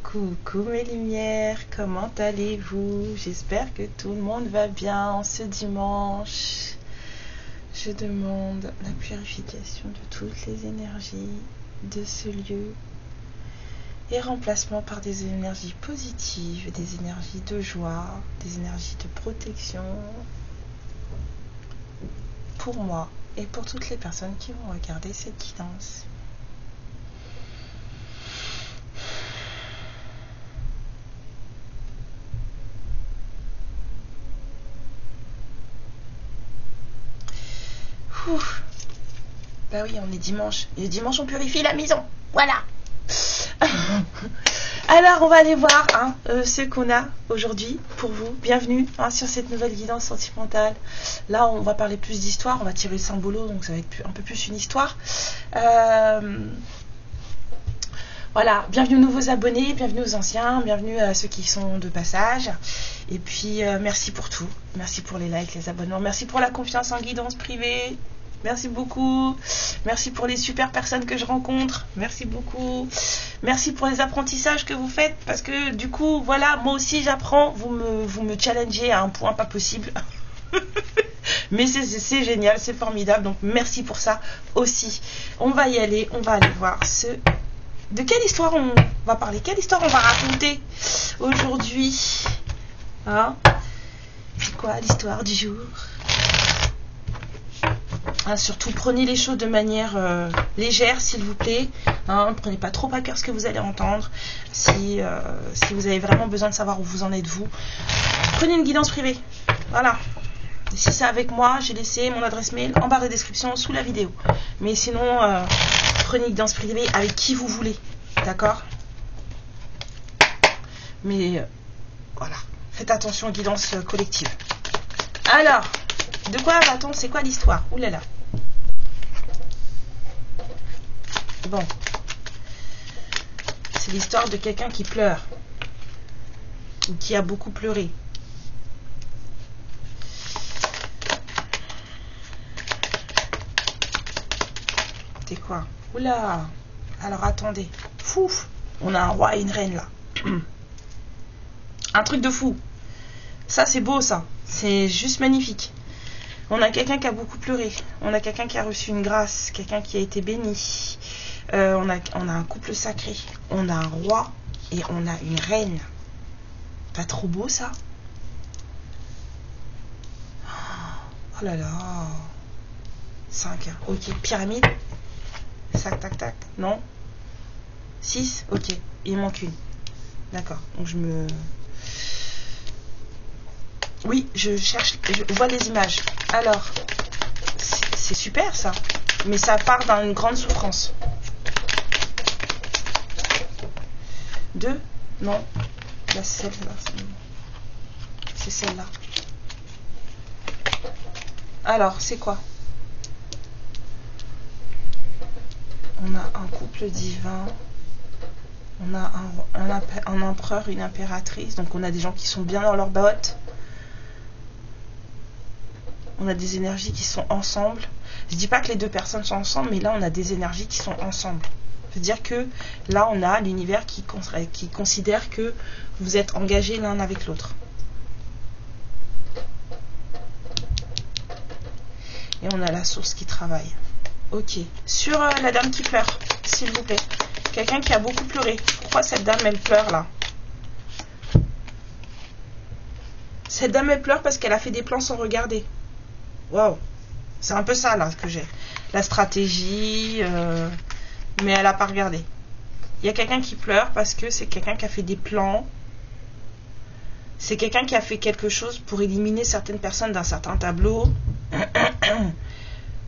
Coucou mes lumières, comment allez-vous? J'espère que tout le monde va bien en ce dimanche. Je demande la purification de toutes les énergies de ce lieu et remplacement par des énergies positives, des énergies de joie, des énergies de protection pour moi et pour toutes les personnes qui vont regarder cette guidance. Ouf. Bah oui, on est dimanche. Et le dimanche, on purifie la maison. Voilà. Alors, on va aller voir ce qu'on a aujourd'hui pour vous. Bienvenue sur cette nouvelle guidance sentimentale. Là, on va parler plus d'histoire. On va tirer le symbolo, donc ça va être un peu plus une histoire. Voilà, bienvenue aux nouveaux abonnés, bienvenue aux anciens, bienvenue à ceux qui sont de passage. Et puis, merci pour tout. Merci pour les likes, les abonnements. Merci pour la confiance en guidance privée. Merci beaucoup. Merci pour les super personnes que je rencontre. Merci beaucoup. Merci pour les apprentissages que vous faites. Parce que du coup, voilà, moi aussi j'apprends. Vous me challengez à un point pas possible. Mais c'est génial, c'est formidable. Donc merci pour ça aussi. On va y aller. On va aller voir de quelle histoire on va parler. Quelle histoire on va raconter aujourd'hui. C'est quoi l'histoire du jour? Surtout prenez les choses de manière légère s'il vous plaît. Prenez pas trop à cœur ce que vous allez entendre. Si vous avez vraiment besoin de savoir où vous en êtes vous, prenez une guidance privée. Voilà. Et si c'est avec moi, j'ai laissé mon adresse mail en barre de description sous la vidéo. Mais sinon, prenez une guidance privée avec qui vous voulez. D'accord? Mais voilà. Faites attention aux guidances collectives. Alors, de quoi va-t-on? C'est quoi l'histoire? Ouh là là. Bon. C'est l'histoire de quelqu'un qui pleure. Ou qui a beaucoup pleuré. C'est quoi? Oula. Alors attendez. Fouf. On a un roi et une reine là. Un truc de fou. Ça c'est beau ça. C'est juste magnifique. On a quelqu'un qui a beaucoup pleuré. On a quelqu'un qui a reçu une grâce. Quelqu'un qui a été béni. On a un couple sacré. On a un roi et on a une reine. Pas trop beau ça? Oh là là. 5. Ok. Pyramide. Tac, tac, tac. Non. 6. Ok. Il manque une. D'accord. Donc Oui, je vois les images. Alors, c'est super ça. Mais ça part d'une grande souffrance. 2. Non. Là, celle-là. C'est celle-là. Alors, c'est quoi? On a un couple divin. On a un empereur, une impératrice. Donc, on a des gens qui sont bien dans leurs bottes. On a des énergies qui sont ensemble. Je dis pas que les deux personnes sont ensemble, mais là, on a des énergies qui sont ensemble. C'est-à-dire que là, on a l'univers qui considère que vous êtes engagés l'un avec l'autre. Et on a la source qui travaille. Ok. Sur la dame qui pleure, s'il vous plaît. Quelqu'un qui a beaucoup pleuré. Pourquoi cette dame, elle pleure là? Cette dame, elle pleure parce qu'elle a fait des plans sans regarder. Wow. C'est un peu ça là que j'ai. La stratégie, mais elle n'a pas regardé. Il y a quelqu'un qui pleure parce que c'est quelqu'un qui a fait des plans. C'est quelqu'un qui a fait quelque chose pour éliminer certaines personnes d'un certain tableau.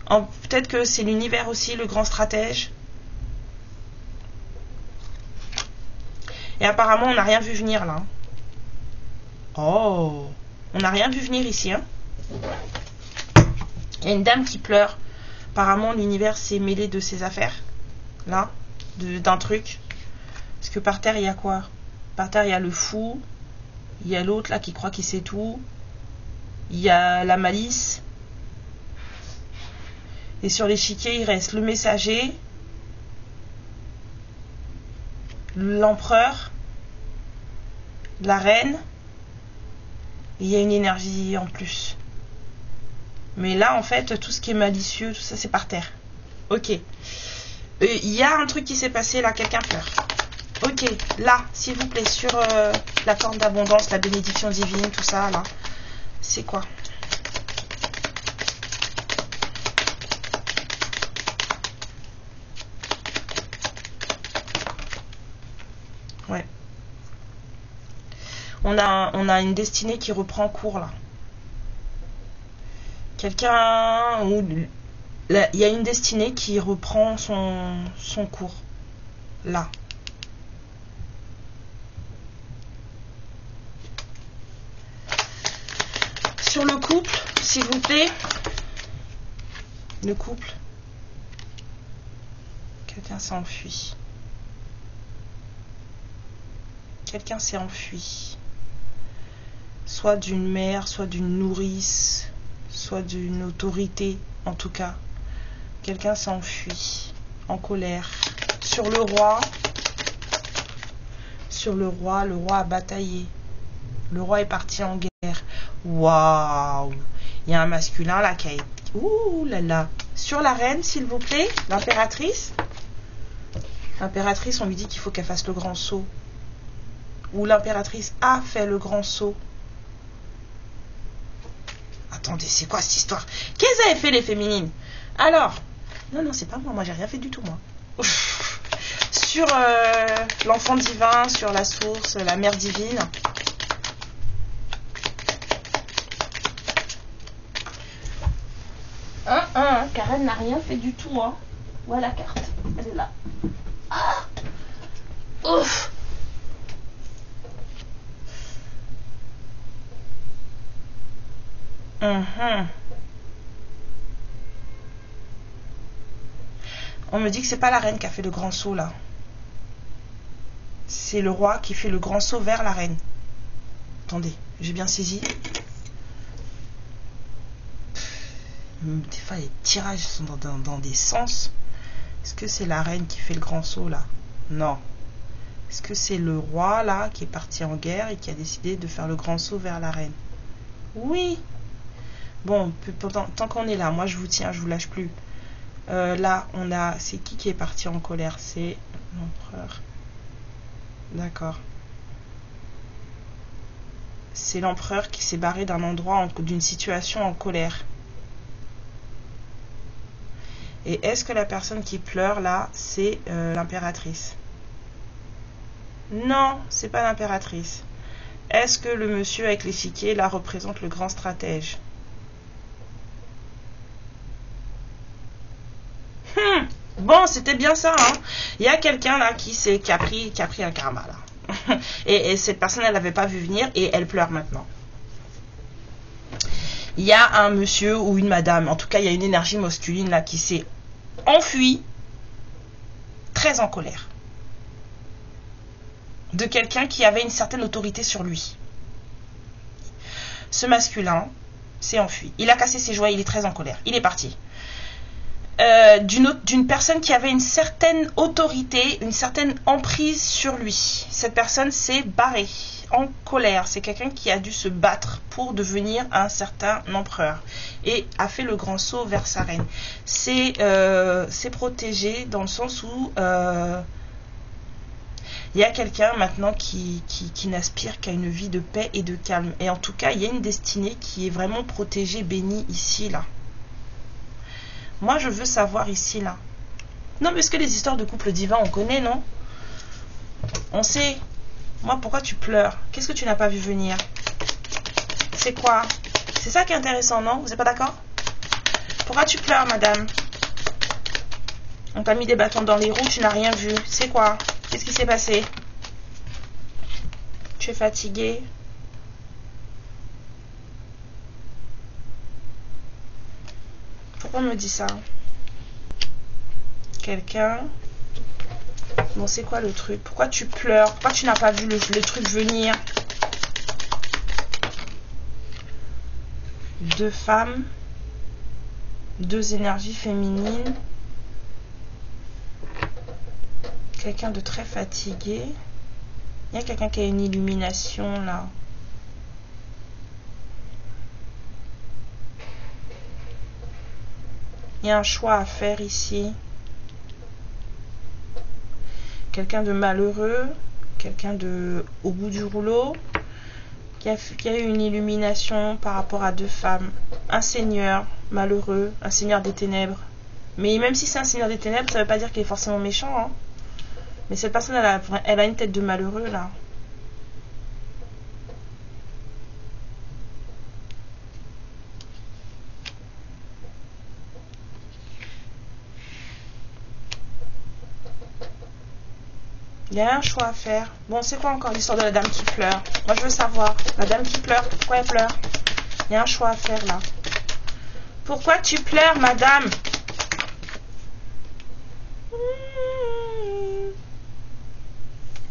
Peut-être que c'est l'univers aussi, le grand stratège. Et apparemment, on n'a rien vu venir là. Oh, on n'a rien vu venir ici. Il y a une dame qui pleure. Apparemment, l'univers s'est mêlé de ses affaires. Là, d'un truc. Parce que par terre, il y a quoi? Par terre, il y a le fou. Il y a l'autre là qui croit qu'il sait tout. Il y a la malice. Et sur l'échiquier, il reste le messager, l'empereur, la reine. Et il y a une énergie en plus. Mais là, en fait, tout ce qui est malicieux, tout ça, c'est par terre. Ok. Il y a un truc qui s'est passé là, quelqu'un pleure. Ok, là, s'il vous plaît, sur la forme d'abondance, la bénédiction divine, tout ça, là. C'est quoi? Ouais. On a une destinée qui reprend cours, là. Quelqu'un... Il y a une destinée qui reprend son cours. Là. Sur le couple, s'il vous plaît. Le couple. Quelqu'un s'est enfui. Quelqu'un s'est enfui. Soit d'une mère, soit d'une nourrice, soit d'une autorité, en tout cas. Quelqu'un s'est enfui, en colère. Sur le roi, le roi a bataillé. Le roi est parti en guerre. Waouh! Il y a un masculin là qui a été... Ouh là là! Sur la reine, s'il vous plaît, l'impératrice. L'impératrice, on lui dit qu'il faut qu'elle fasse le grand saut. Ou l'impératrice a fait le grand saut. Attendez, c'est quoi cette histoire? Qu'est-ce qu'avaient fait les féminines? Alors, non, c'est pas moi j'ai rien fait du tout, moi. Sur l'enfant divin, sur la source, la mère divine. Karen n'a rien fait du tout, hein. Où est la carte? Elle est là. Ah, ouf. On me dit que c'est pas la reine qui a fait le grand saut là. C'est le roi qui fait le grand saut vers la reine. Attendez, j'ai bien saisi. Des fois les tirages sont dans des sens. Est-ce que c'est la reine qui fait le grand saut là? Non. Est-ce que c'est le roi là qui est parti en guerre et qui a décidé de faire le grand saut vers la reine? Oui. Bon, tant qu'on est là, moi je vous tiens, je vous lâche plus. Là, on a... C'est qui est parti en colère? C'est l'empereur. D'accord. C'est l'empereur qui s'est barré d'un endroit, d'une situation en colère. Et est-ce que la personne qui pleure là, c'est l'impératrice? Non, c'est pas l'impératrice. Est-ce que le monsieur avec l'échiquier là représente le grand stratège? Bon, c'était bien ça, hein. Il y a quelqu'un là qui a pris un karma là. et cette personne, elle n'avait pas vu venir et elle pleure maintenant. Il y a un monsieur ou une madame, en tout cas il y a une énergie masculine là qui s'est enfuie, très en colère, de quelqu'un qui avait une certaine autorité sur lui. Ce masculin s'est enfui, il a cassé ses joies, il est très en colère, il est parti. D'une personne qui avait une certaine autorité, une certaine emprise sur lui. Cette personne s'est barrée en colère. C'est quelqu'un qui a dû se battre pour devenir un certain empereur et a fait le grand saut vers sa reine. C'est protégé dans le sens où il y a quelqu'un maintenant qui n'aspire qu'à une vie de paix et de calme. Et en tout cas, il y a une destinée qui est vraiment protégée, bénie ici, là. Moi, je veux savoir ici, là. Non, parce que les histoires de couple divin, on connaît, non? On sait. Moi, pourquoi tu pleures? Qu'est-ce que tu n'as pas vu venir? C'est quoi? C'est ça qui est intéressant, non? Vous n'êtes pas d'accord? Pourquoi tu pleures, madame? On t'a mis des bâtons dans les roues, tu n'as rien vu. C'est quoi? Qu'est-ce qui s'est passé? Tu es fatiguée? Pourquoi on me dit ça? Quelqu'un... Bon, c'est quoi le truc? Pourquoi tu pleures? Pourquoi tu n'as pas vu le truc venir? Deux femmes. Deux énergies féminines. Quelqu'un de très fatigué. Il y a quelqu'un qui a une illumination là. Il y a un choix à faire ici. Quelqu'un de malheureux, quelqu'un de au bout du rouleau, qui a eu une illumination par rapport à deux femmes. Un seigneur malheureux, un seigneur des ténèbres. Mais même si c'est un seigneur des ténèbres, ça ne veut pas dire qu'il est forcément méchant. Hein. Mais cette personne, elle a une tête de malheureux là. Il y a un choix à faire. Bon, c'est quoi encore l'histoire de la dame qui pleure? Moi, je veux savoir. La dame qui pleure, pourquoi elle pleure? Il y a un choix à faire là. Pourquoi tu pleures, madame?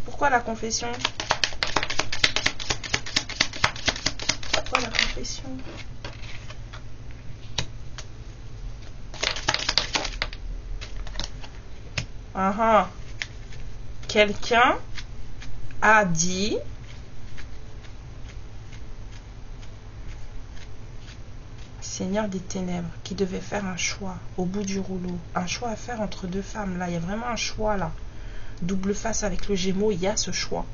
Pourquoi la confession? Pourquoi la confession? Quelqu'un a dit Seigneur des ténèbres qui devait faire un choix au bout du rouleau, un choix à faire entre deux femmes là, il y a vraiment un choix là, double face avec le Gémeaux, il y a ce choix.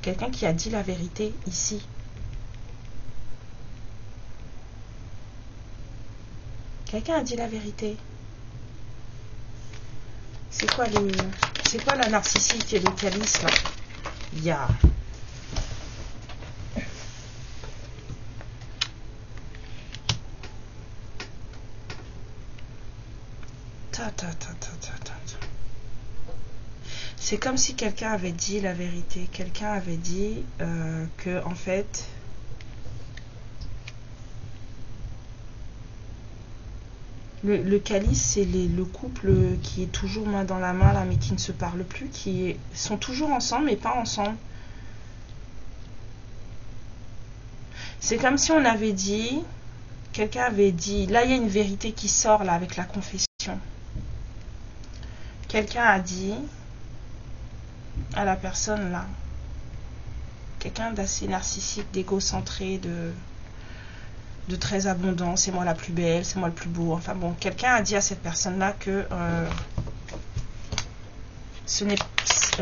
Quelqu'un qui a dit la vérité ici. Quelqu'un a dit la vérité. C'est quoi la narcissique et le calice là? Il y a c'est comme si quelqu'un avait dit la vérité. Quelqu'un avait dit que en fait le calice, c'est le couple qui est toujours main dans la main là, mais qui ne se parle plus, sont toujours ensemble mais pas ensemble. C'est comme si on avait dit, quelqu'un avait dit, là il y a une vérité qui sort là avec la confession. Quelqu'un a dit à la personne là, quelqu'un d'assez narcissique, d'égocentré, de très abondant, c'est moi la plus belle, c'est moi le plus beau, enfin bon, quelqu'un a dit à cette personne là que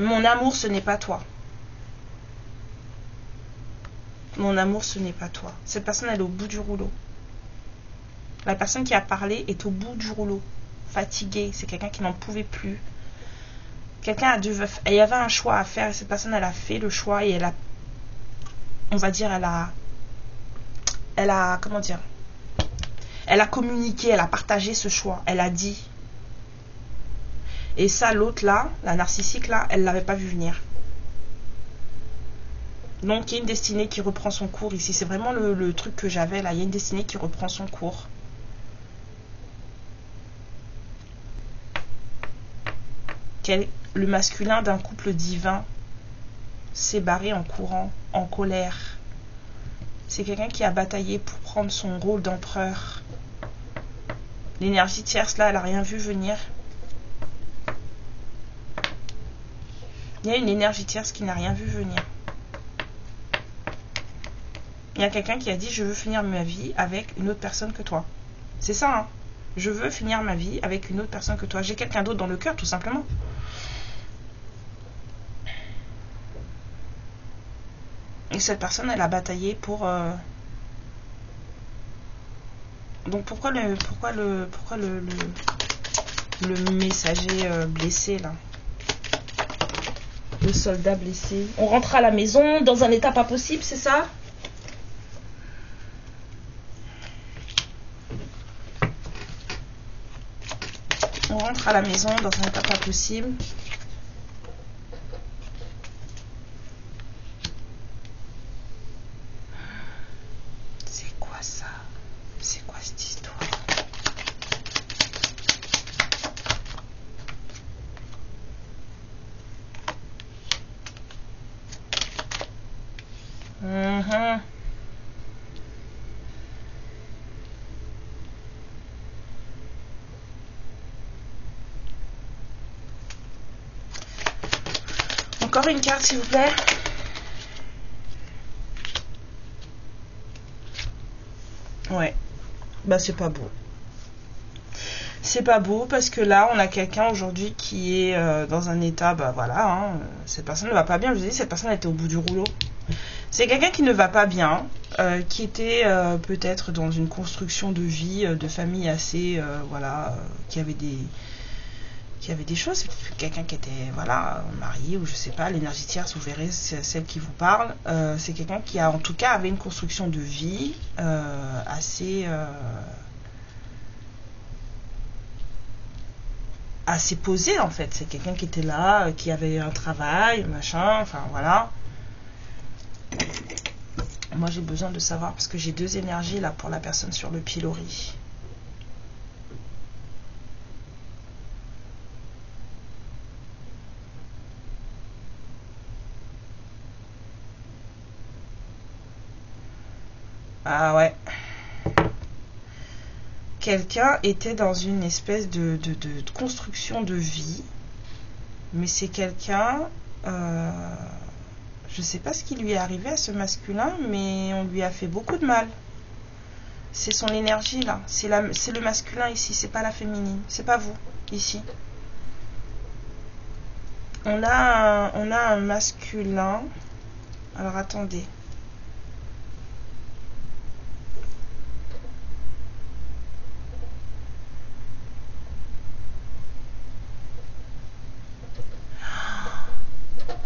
mon amour ce n'est pas toi. Mon amour ce n'est pas toi. Cette personne elle est au bout du rouleau. La personne qui a parlé est au bout du rouleau, fatiguée, c'est quelqu'un qui n'en pouvait plus. Quelqu'un il y avait un choix à faire et cette personne elle a fait le choix et elle a, on va dire, elle a comment dire, elle a communiqué, elle a partagé ce choix, elle a dit. Et ça, l'autre là, la narcissique là, elle l'avait pas vu venir. Donc il y a une destinée qui reprend son cours ici. C'est vraiment le truc que j'avais là. Il y a une destinée qui reprend son cours. Le masculin d'un couple divin s'est barré en courant, en colère. C'est quelqu'un qui a bataillé pour prendre son rôle d'empereur. L'énergie tierce là, elle n'a rien vu venir. Il y a une énergie tierce qui n'a rien vu venir. Il y a quelqu'un qui a dit je veux finir ma vie avec une autre personne que toi. C'est ça, hein. Je veux finir ma vie avec une autre personne que toi. J'ai quelqu'un d'autre dans le cœur, tout simplement. Et cette personne, elle a bataillé pour... Donc pourquoi le messager blessé là? Le soldat blessé. On rentre à la maison dans un état pas possible, c'est ça? On rentre à la maison dans un état pas possible. C'est quoi ça? C'est quoi cette histoire? Encore une carte, s'il vous plaît. Ouais. Bah, c'est pas beau. C'est pas beau parce que là, on a quelqu'un aujourd'hui qui est dans un état, bah voilà, hein, cette personne ne va pas bien. Je vous dis, cette personne était au bout du rouleau. C'est quelqu'un qui ne va pas bien, qui était peut-être dans une construction de vie, de famille assez, voilà, qui avait des choses. Quelqu'un qui était, voilà, marié ou je sais pas, l'énergie tierce, vous verrez, c'est celle qui vous parle. C'est quelqu'un qui a, en tout cas, avait une construction de vie assez posée en fait. C'est quelqu'un qui était là, qui avait un travail, machin, enfin voilà. Moi j'ai besoin de savoir parce que j'ai deux énergies là pour la personne sur le pilori. Ah ouais. Quelqu'un était dans une espèce de construction de vie, mais c'est quelqu'un, je sais pas ce qui lui est arrivé à ce masculin, mais on lui a fait beaucoup de mal. C'est son énergie là, c'est le masculin ici, c'est pas la féminine, c'est pas vous ici. On a un masculin. Alors attendez.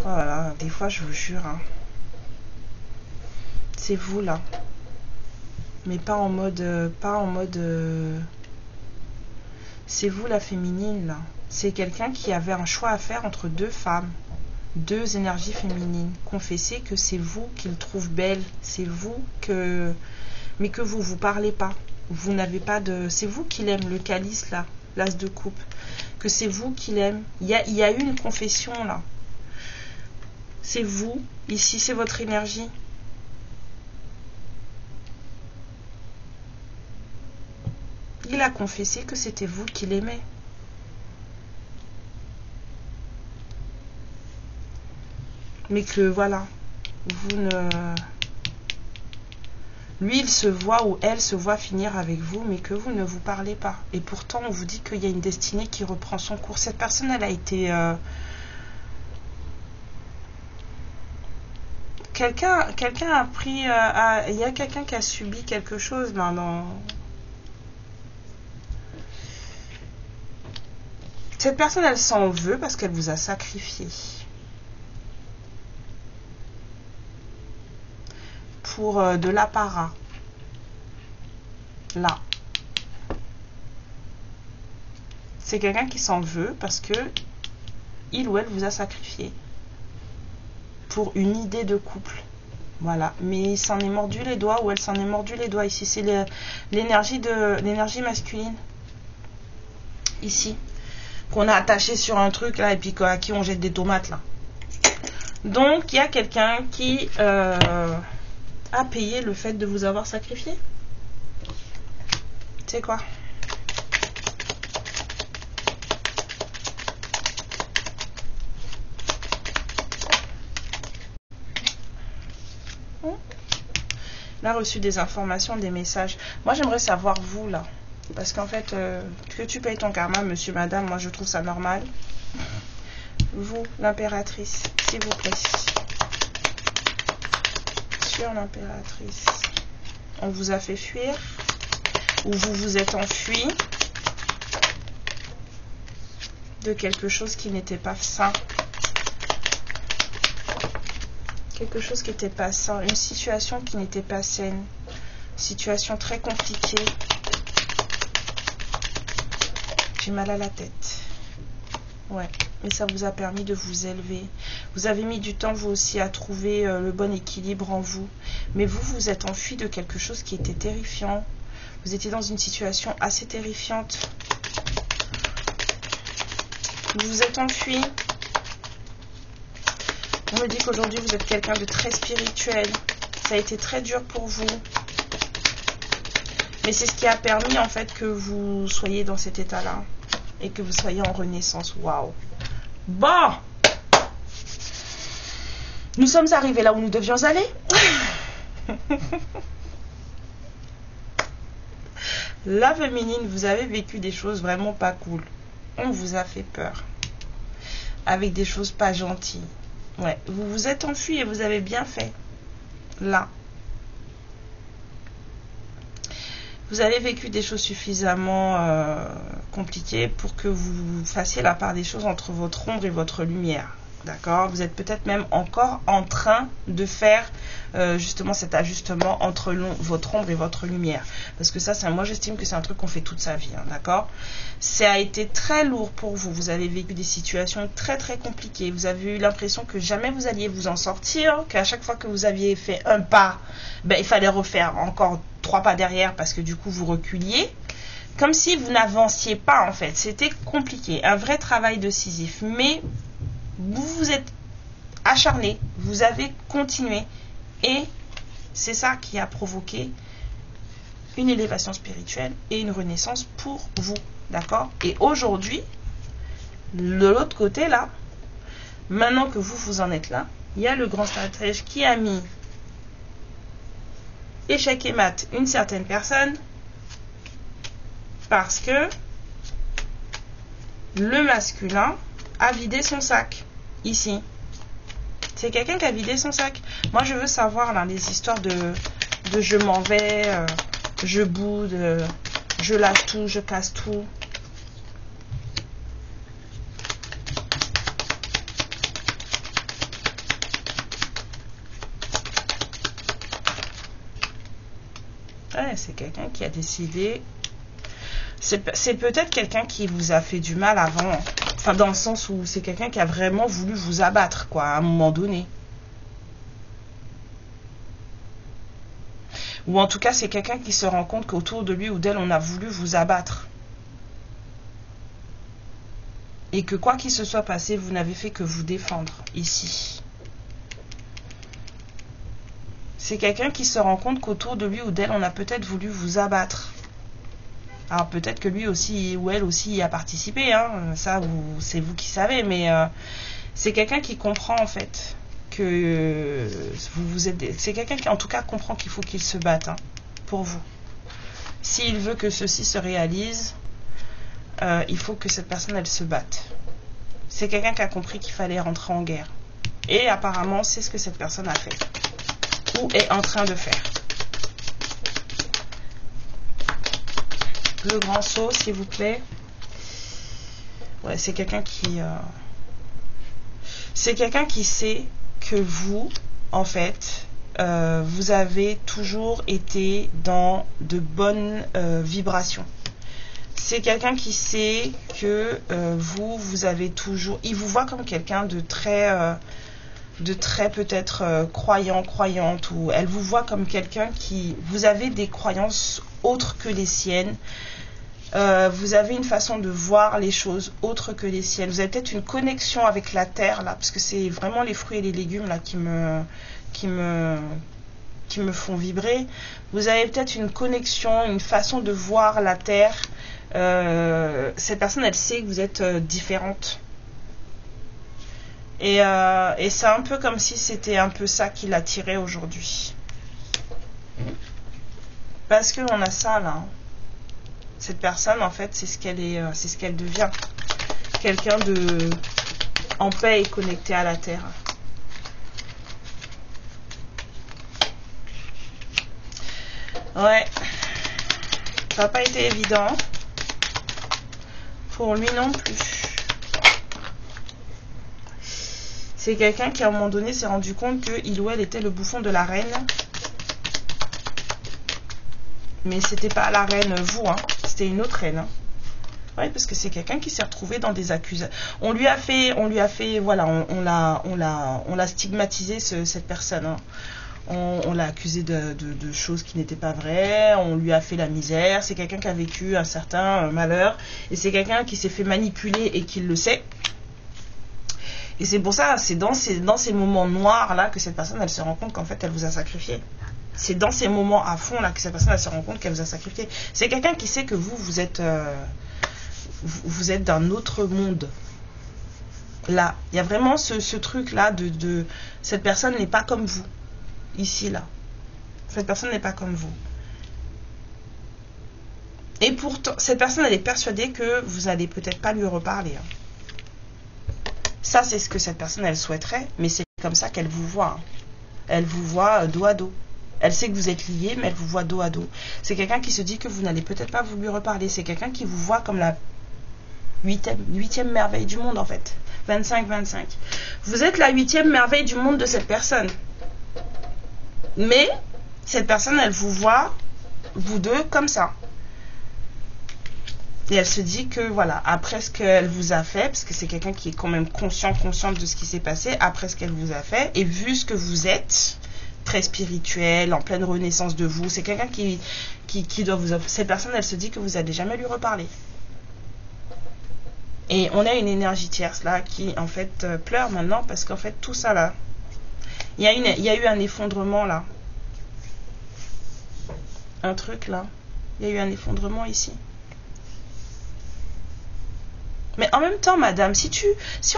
Voilà, des fois je vous jure, hein. C'est vous là, mais pas en mode, c'est vous la féminine là. C'est quelqu'un qui avait un choix à faire entre deux femmes, deux énergies féminines. Confessez que c'est vous qu'il trouve belle, c'est vous que, mais que vous parlez pas. Vous n'avez pas de, c'est vous qui l'aime, le calice là, l'as de coupe, que c'est vous qui l'aime. Il y a eu une confession là. C'est vous, ici c'est votre énergie. Il a confessé que c'était vous qui l'aimez. Mais que voilà, vous ne... Lui il se voit ou elle se voit finir avec vous, mais que vous ne vous parlez pas. Et pourtant on vous dit qu'il y a une destinée qui reprend son cours. Cette personne elle a été... Quelqu'un a pris... il y a quelqu'un qui a subi quelque chose là, dans... Cette personne, elle s'en veut parce qu'elle vous a sacrifié. Pour de l'apparat. Là. C'est quelqu'un qui s'en veut parce que il ou elle vous a sacrifié. Pour une idée de couple. Voilà. Mais il s'en est mordu les doigts ou elle s'en est mordu les doigts. Ici, c'est l'énergie masculine. Ici. Qu'on a attaché sur un truc là et puis à qui on jette des tomates là. Donc il y a quelqu'un qui a payé le fait de vous avoir sacrifié. C'est quoi? On a reçu des informations, des messages. Moi j'aimerais savoir vous là. Parce qu'en fait, que tu payes ton karma, monsieur, madame, moi je trouve ça normal. Vous, l'impératrice, s'il vous plaît. Sur l'impératrice. On vous a fait fuir. Ou vous vous êtes enfui de quelque chose qui n'était pas sain. Quelque chose qui n'était pas sain. Une situation qui n'était pas saine. Situation très compliquée. J'ai mal à la tête. Ouais, mais ça vous a permis de vous élever. Vous avez mis du temps vous aussi à trouver le bon équilibre en vous. Mais vous vous êtes enfui de quelque chose qui était terrifiant. Vous étiez dans une situation assez terrifiante. Vous vous êtes enfui. On me dit qu'aujourd'hui vous êtes quelqu'un de très spirituel. Ça a été très dur pour vous. Mais c'est ce qui a permis en fait que vous soyez dans cet état-là. Et que vous soyez en renaissance. Waouh. Bon. Nous sommes arrivés là où nous devions aller. La féminine, vous avez vécu des choses vraiment pas cool. On vous a fait peur. Avec des choses pas gentilles. Ouais, vous vous êtes enfui et vous avez bien fait. Là. Vous avez vécu des choses suffisamment compliquées pour que vous fassiez la part des choses entre votre ombre et votre lumière. D'accord? Vous êtes peut-être même encore en train de faire justement cet ajustement entre votre ombre et votre lumière. Parce que ça, moi j'estime que c'est un truc qu'on fait toute sa vie. Hein, d'accord? Ça a été très lourd pour vous. Vous avez vécu des situations très très compliquées. Vous avez eu l'impression que jamais vous alliez vous en sortir. Qu'à chaque fois que vous aviez fait un pas, ben, il fallait refaire encore 3 pas derrière parce que du coup vous reculiez. Comme si vous n'avanciez pas en fait. C'était compliqué. Un vrai travail de Sisyphe. Mais vous vous êtes acharné, vous avez continué et c'est ça qui a provoqué une élévation spirituelle et une renaissance pour vous, d'accord? Et aujourd'hui, de l'autre côté là, maintenant que vous en êtes là, il y a le grand stratège qui a mis échec et mat une certaine personne parce que le masculin a vidé son sac. Ici. C'est quelqu'un qui a vidé son sac. Moi, je veux savoir là, les histoires de je m'en vais, je boude, je lâche tout, je casse tout. Ouais, c'est quelqu'un qui a décidé. C'est peut-être quelqu'un qui vous a fait du mal avant. Enfin, dans le sens où c'est quelqu'un qui a vraiment voulu vous abattre, quoi, à un moment donné. Ou en tout cas, c'est quelqu'un qui se rend compte qu'autour de lui ou d'elle, on a voulu vous abattre. Et que quoi qu'il se soit passé, vous n'avez fait que vous défendre, ici. C'est quelqu'un qui se rend compte qu'autour de lui ou d'elle, on a peut-être voulu vous abattre. Alors peut-être que lui aussi ou elle aussi y a participé, hein. Ça c'est vous qui savez, mais c'est quelqu'un qui comprend en fait que vous êtes. C'est quelqu'un qui en tout cas comprend qu'il faut qu'il se batte hein, pour vous. S'il veut que ceci se réalise, il faut que cette personne elle se batte. C'est quelqu'un qui a compris qu'il fallait rentrer en guerre. Et apparemment c'est ce que cette personne a fait ou est en train de faire. Le grand saut, s'il vous plaît. Ouais, c'est quelqu'un qui... C'est quelqu'un qui sait que vous, en fait, vous avez toujours été dans de bonnes vibrations. C'est quelqu'un qui sait que vous avez toujours... Il vous voit comme quelqu'un de très peut-être croyante, ou elle vous voit comme quelqu'un qui... Vous avez des croyances autres que les siennes. Vous avez une façon de voir les choses autres que les siennes. Vous avez peut-être une connexion avec la terre là, parce que c'est vraiment les fruits et les légumes là qui me font vibrer. Vous avez peut-être une connexion, une façon de voir la terre. Cette personne, elle sait que vous êtes différente. Et c'est un peu comme si c'était un peu ça qui l'attirait aujourd'hui. Parce qu'on a ça là. Cette personne, en fait, c'est ce qu'elle est, c'est ce qu'elle devient. Quelqu'un de en paix et connecté à la terre. Ouais. Ça n'a pas été évident. Pour lui non plus. C'est quelqu'un qui, à un moment donné, s'est rendu compte qu'il ou elle était le bouffon de la reine. Mais c'était pas la reine, vous, hein. C'était une autre reine. Hein. Oui, parce que c'est quelqu'un qui s'est retrouvé dans des accusations. On lui a fait, voilà, on l'a stigmatisé cette personne. Hein. On l'a accusé de choses qui n'étaient pas vraies. On lui a fait la misère. C'est quelqu'un qui a vécu un certain malheur. Et c'est quelqu'un qui s'est fait manipuler et qui le sait. Et c'est pour ça, c'est dans ces moments noirs là que cette personne, elle se rend compte qu'en fait, elle vous a sacrifié. C'est dans ces moments à fond là que cette personne elle se rend compte qu'elle vous a sacrifié. C'est quelqu'un qui sait que vous êtes d'un autre monde. Là, il y a vraiment ce truc-là de cette personne n'est pas comme vous. Ici, là. Cette personne n'est pas comme vous. Et pourtant, cette personne, elle est persuadée que vous n'allez peut-être pas lui reparler. Ça, c'est ce que cette personne, elle souhaiterait, mais c'est comme ça qu'elle vous voit. Elle vous voit dos à dos. Elle sait que vous êtes liés, mais elle vous voit dos à dos. C'est quelqu'un qui se dit que vous n'allez peut-être pas vous lui reparler. C'est quelqu'un qui vous voit comme la huitième merveille du monde, en fait. 25-25. Vous êtes la 8e merveille du monde de cette personne. Mais cette personne, elle vous voit, vous deux, comme ça. Et elle se dit que, voilà, après ce qu'elle vous a fait, parce que c'est quelqu'un qui est quand même consciente de ce qui s'est passé, après ce qu'elle vous a fait, et vu ce que vous êtes, très spirituel, en pleine renaissance de vous, c'est quelqu'un qui doit vous... Cette personne, elle se dit que vous n'allez jamais lui reparler. Et on a une énergie tierce, là, qui, en fait, pleure maintenant, parce qu'en fait, tout ça, là, il y a eu un effondrement, là. Un truc, là. Il y a eu un effondrement ici. Mais en même temps, madame, si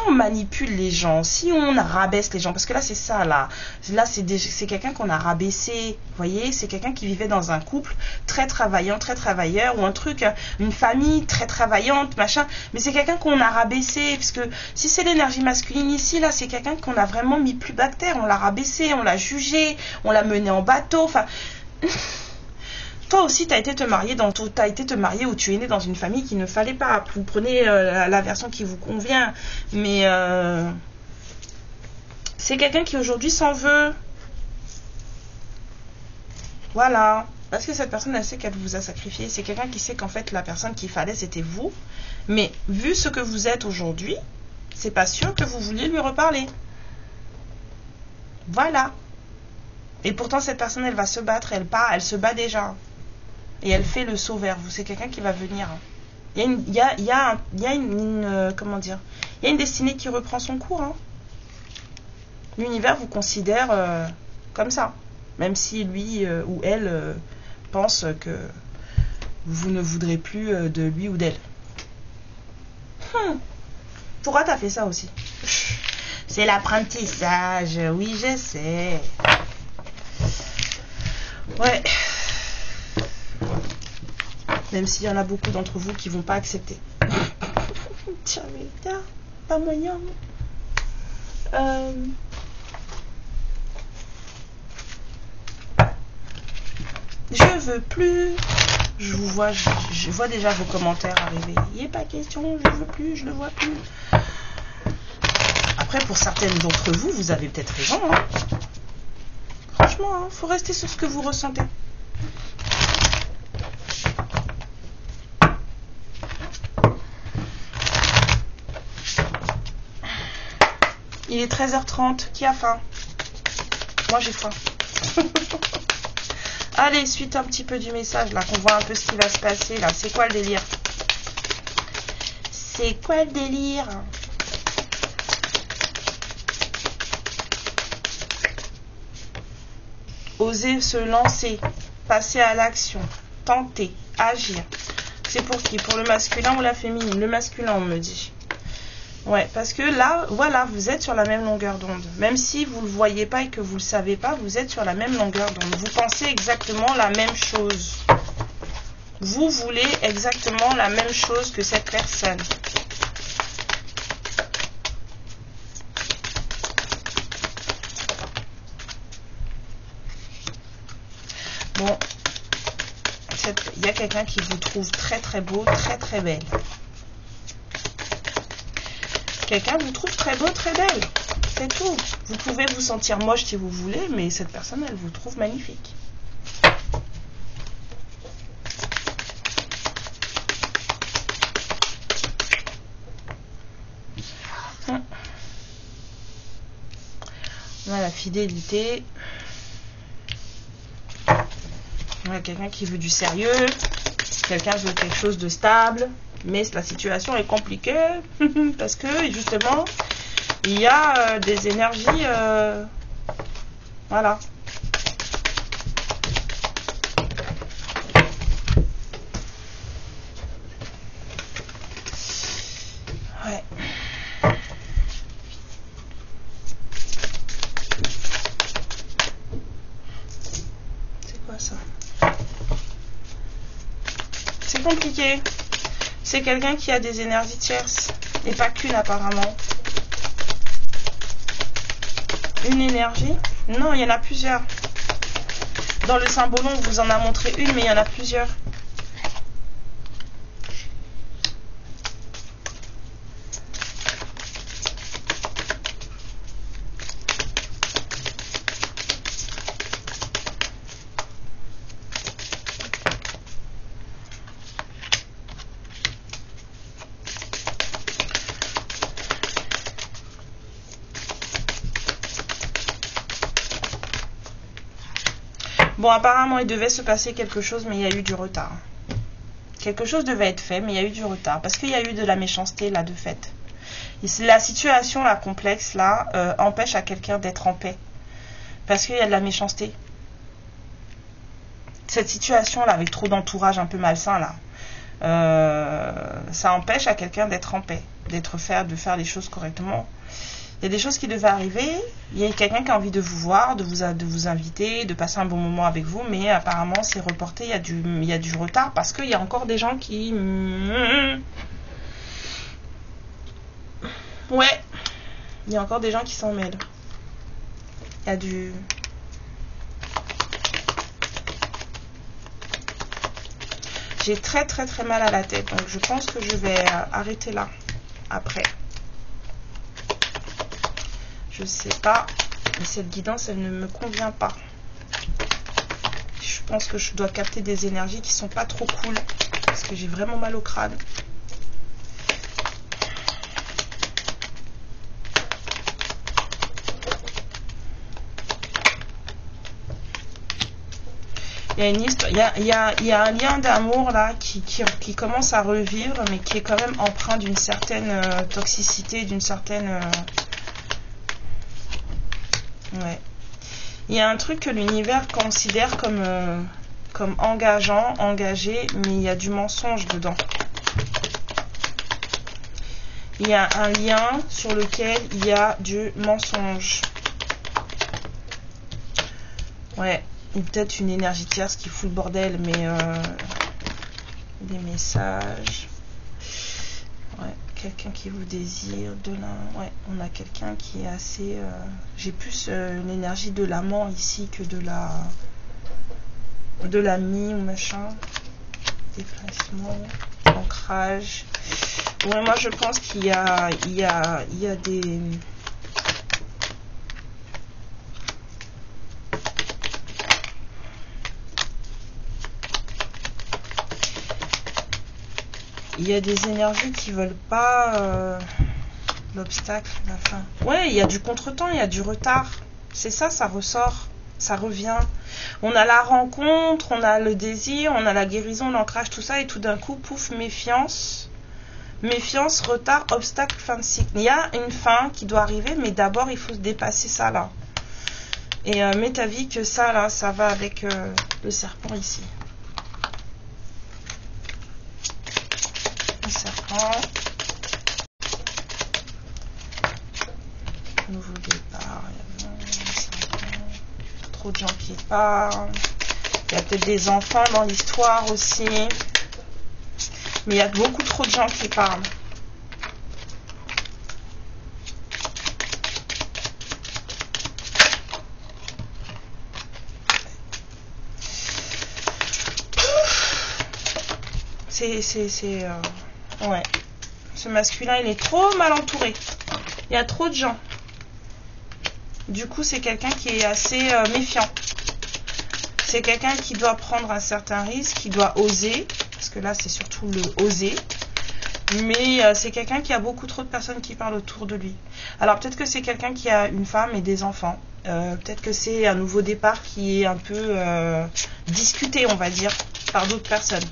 on manipule les gens, si on rabaisse les gens, parce que là, c'est ça, là c'est quelqu'un qu'on a rabaissé, vous voyez, c'est quelqu'un qui vivait dans un couple très travaillant, très travailleur, ou un truc, une famille très travaillante, machin, mais c'est quelqu'un qu'on a rabaissé, parce que si c'est l'énergie masculine ici, là, c'est quelqu'un qu'on a vraiment mis plus bas que terre, on l'a rabaissé, on l'a jugé, on l'a mené en bateau, enfin... Toi aussi, tu as été te marier ou tu es né dans une famille qu'il ne fallait pas. Vous prenez la version qui vous convient. Mais c'est quelqu'un qui aujourd'hui s'en veut. Voilà. Parce que cette personne, elle sait qu'elle vous a sacrifié. C'est quelqu'un qui sait qu'en fait, la personne qu'il fallait, c'était vous. Mais vu ce que vous êtes aujourd'hui, c'est pas sûr que vous vouliez lui reparler. Voilà. Et pourtant, cette personne, elle va se battre. Elle se bat déjà. Et elle fait le saut vers vous. C'est quelqu'un qui va venir. Il y a une comment dire, il y a une destinée qui reprend son cours. Hein. L'univers vous considère comme ça. Même si lui ou elle pense que vous ne voudrez plus de lui ou d'elle. Pourquoi t'as fait ça aussi? C'est l'apprentissage. Oui, je sais. Ouais. Même s'il y en a beaucoup d'entre vous qui vont pas accepter. Tiens, pas moyen. Je veux plus. Je vois déjà vos commentaires arriver. Il n'est pas question, je veux plus, je ne vois plus. Après, pour certaines d'entre vous, vous avez peut-être raison. Hein. Franchement, faut rester sur ce que vous ressentez. Il est 13h30. Qui a faim? Moi, j'ai faim. Allez, suite un petit peu du message, là, qu'on voit un peu ce qui va se passer, là. C'est quoi le délire? C'est quoi le délire? Oser se lancer, passer à l'action, tenter, agir. C'est pour qui? Pour le masculin ou la féminine? Le masculin, on me dit. Ouais, parce que là, voilà, vous êtes sur la même longueur d'onde. Même si vous ne le voyez pas et que vous ne le savez pas, vous êtes sur la même longueur d'onde. Vous pensez exactement la même chose. Vous voulez exactement la même chose que cette personne. Bon, il y a quelqu'un qui vous trouve très très beau, très très belle. Quelqu'un vous trouve très beau, très belle. C'est tout. Vous pouvez vous sentir moche si vous voulez, mais cette personne, elle vous trouve magnifique. On a la fidélité. On a quelqu'un qui veut du sérieux. Quelqu'un veut quelque chose de stable. Mais la situation est compliquée parce que justement il y a des énergies voilà. Ouais. c'est compliqué. C'est quelqu'un qui a des énergies tierces. Et pas qu'une apparemment. Une énergie? Non, il y en a plusieurs. Dans le symbolon, on vous en a montré une, mais il y en a plusieurs. Bon, apparemment, il devait se passer quelque chose, mais il y a eu du retard. Quelque chose devait être fait, mais il y a eu du retard. Parce qu'il y a eu de la méchanceté, là, de fait. Et la situation, là, complexe, là, empêche à quelqu'un d'être en paix. Parce qu'il y a de la méchanceté. Cette situation-là, avec trop d'entourage un peu malsain, là, ça empêche à quelqu'un d'être en paix. De faire les choses correctement. Il y a des choses qui devaient arriver. Il y a quelqu'un qui a envie de vous voir, de vous inviter, de passer un bon moment avec vous, mais apparemment c'est reporté. Il y a du retard parce qu'il y a encore des gens qui... Ouais, il y a encore des gens qui s'en mêlent. Il y a du... J'ai très très très mal à la tête, donc je pense que je vais arrêter là, après. Je sais pas, mais cette guidance, elle ne me convient pas. Je pense que je dois capter des énergies qui sont pas trop cool, parce que j'ai vraiment mal au crâne. Il y a une histoire, il y a un lien d'amour là qui commence à revivre, mais qui est quand même empreint d'une certaine toxicité, d'une certaine... Ouais. Il y a un truc que l'univers considère comme engageant, engagé, mais il y a du mensonge dedans. Il y a un lien sur lequel il y a du mensonge. Ouais. Et peut-être une énergie tierce qui fout le bordel, mais des messages. Ouais. Quelqu'un qui vous désire, ouais, on a quelqu'un qui est assez... j'ai plus une énergie de l'amant ici que de l'ami ou machin. Déplacement, ancrage. Ouais, moi je pense qu'il y a des... Il y a des énergies qui veulent pas l'obstacle, la fin. Ouais, il y a du contretemps, il y a du retard. C'est ça, ça ressort, ça revient. On a la rencontre, on a le désir, on a la guérison, l'ancrage, tout ça, et tout d'un coup, pouf, méfiance. Méfiance, retard, obstacle, fin de cycle. Il y a une fin qui doit arriver, mais d'abord, il faut dépasser ça là. Et mets ta vie que ça là, ça va avec le serpent ici. Serpent, nouveau départ, trop de gens qui parlent, il y a peut-être des enfants dans l'histoire aussi, mais il y a beaucoup trop de gens qui parlent. Ouais. Ce masculin, il est trop mal entouré. Il y a trop de gens. Du coup, c'est quelqu'un qui est assez méfiant. C'est quelqu'un qui doit prendre un certain risque, qui doit oser. Parce que là, c'est surtout le oser. Mais c'est quelqu'un qui a beaucoup trop de personnes qui parlent autour de lui. Alors, peut-être que c'est quelqu'un qui a une femme et des enfants. Peut-être que c'est un nouveau départ qui est un peu discuté, on va dire, par d'autres personnes.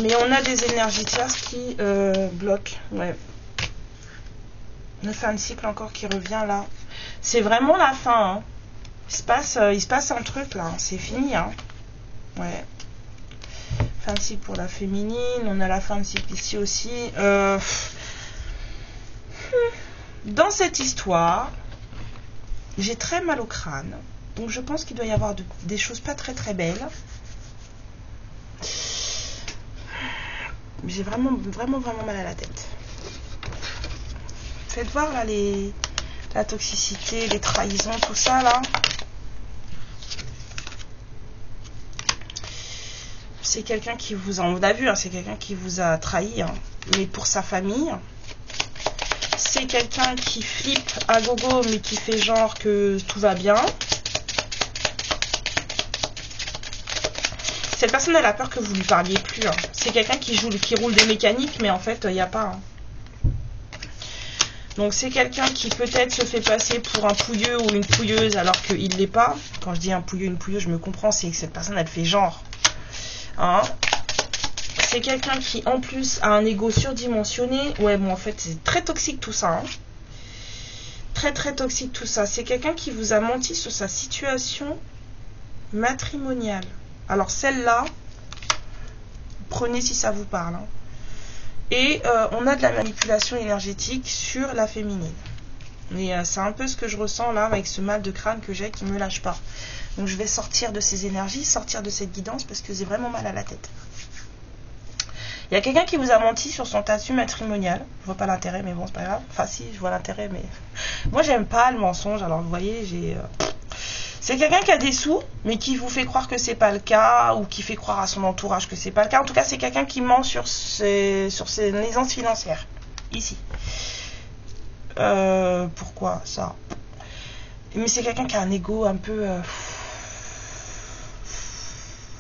Mais on a des énergies tierces qui bloquent. Ouais. Une fin de cycle encore qui revient là. C'est vraiment la fin. Hein. Il se passe un truc là. C'est fini. Hein. Ouais. Fin de cycle pour la féminine. On a la fin de cycle ici aussi. Dans cette histoire, j'ai très mal au crâne. Donc je pense qu'il doit y avoir des choses pas très très belles. J'ai vraiment mal à la tête. Faites voir là la toxicité, les trahisons, tout ça là. C'est quelqu'un qui vous a, on l'a vu, hein, c'est quelqu'un qui vous a trahi, hein, mais pour sa famille. C'est quelqu'un qui flippe à gogo, mais qui fait genre que tout va bien. Cette personne, elle a peur que vous lui parliez plus. Hein. C'est quelqu'un qui roule des mécaniques, mais en fait, il n'y a pas. Hein. Donc c'est quelqu'un qui peut-être se fait passer pour un pouilleux ou une pouilleuse alors qu'il ne l'est pas. Quand je dis un pouilleux, une pouilleuse, je me comprends, c'est que cette personne, elle fait genre. Hein. C'est quelqu'un qui, en plus, a un ego surdimensionné. Ouais, bon, en fait, c'est très toxique tout ça. Hein. Très, très toxique tout ça. C'est quelqu'un qui vous a menti sur sa situation matrimoniale. Alors, celle-là, prenez si ça vous parle. Hein. Et on a de la manipulation énergétique sur la féminine. Et c'est un peu ce que je ressens là avec ce mal de crâne que j'ai qui ne me lâche pas. Donc je vais sortir de ces énergies, sortir de cette guidance parce que j'ai vraiment mal à la tête. Il y a quelqu'un qui vous a menti sur son statut matrimonial. Je vois pas l'intérêt, mais bon, c'est pas grave. Enfin si, je vois l'intérêt, mais moi j'aime pas le mensonge. Alors vous voyez, c'est quelqu'un qui a des sous, mais qui vous fait croire que c'est pas le cas, ou qui fait croire à son entourage que c'est pas le cas. En tout cas, c'est quelqu'un qui ment sur ses aisances financières. Ici. Pourquoi ça? Mais c'est quelqu'un qui a un ego un peu...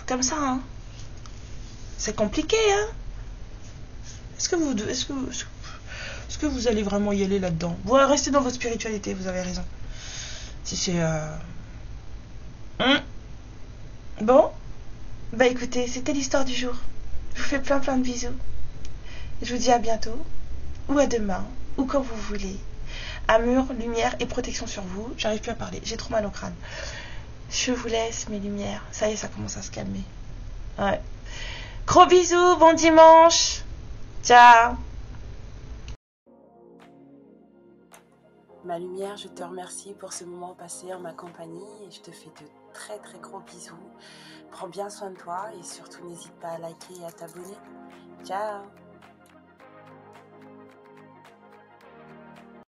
comme ça, hein. C'est compliqué, hein. Est-ce que vous allez vraiment y aller là-dedans? Vous restez dans votre spiritualité, vous avez raison. Si c'est... Bon, bah écoutez, c'était l'histoire du jour. Je vous fais plein de bisous. Je vous dis à bientôt, ou à demain, ou quand vous voulez. Amour, lumière et protection sur vous. J'arrive plus à parler, j'ai trop mal au crâne. Je vous laisse mes lumières. Ça y est, ça commence à se calmer. Ouais. Gros bisous, bon dimanche. Ciao. Ma lumière, je te remercie pour ce moment passé en ma compagnie et je te fais de très très gros bisous. Prends bien soin de toi et surtout n'hésite pas à liker et à t'abonner. Ciao.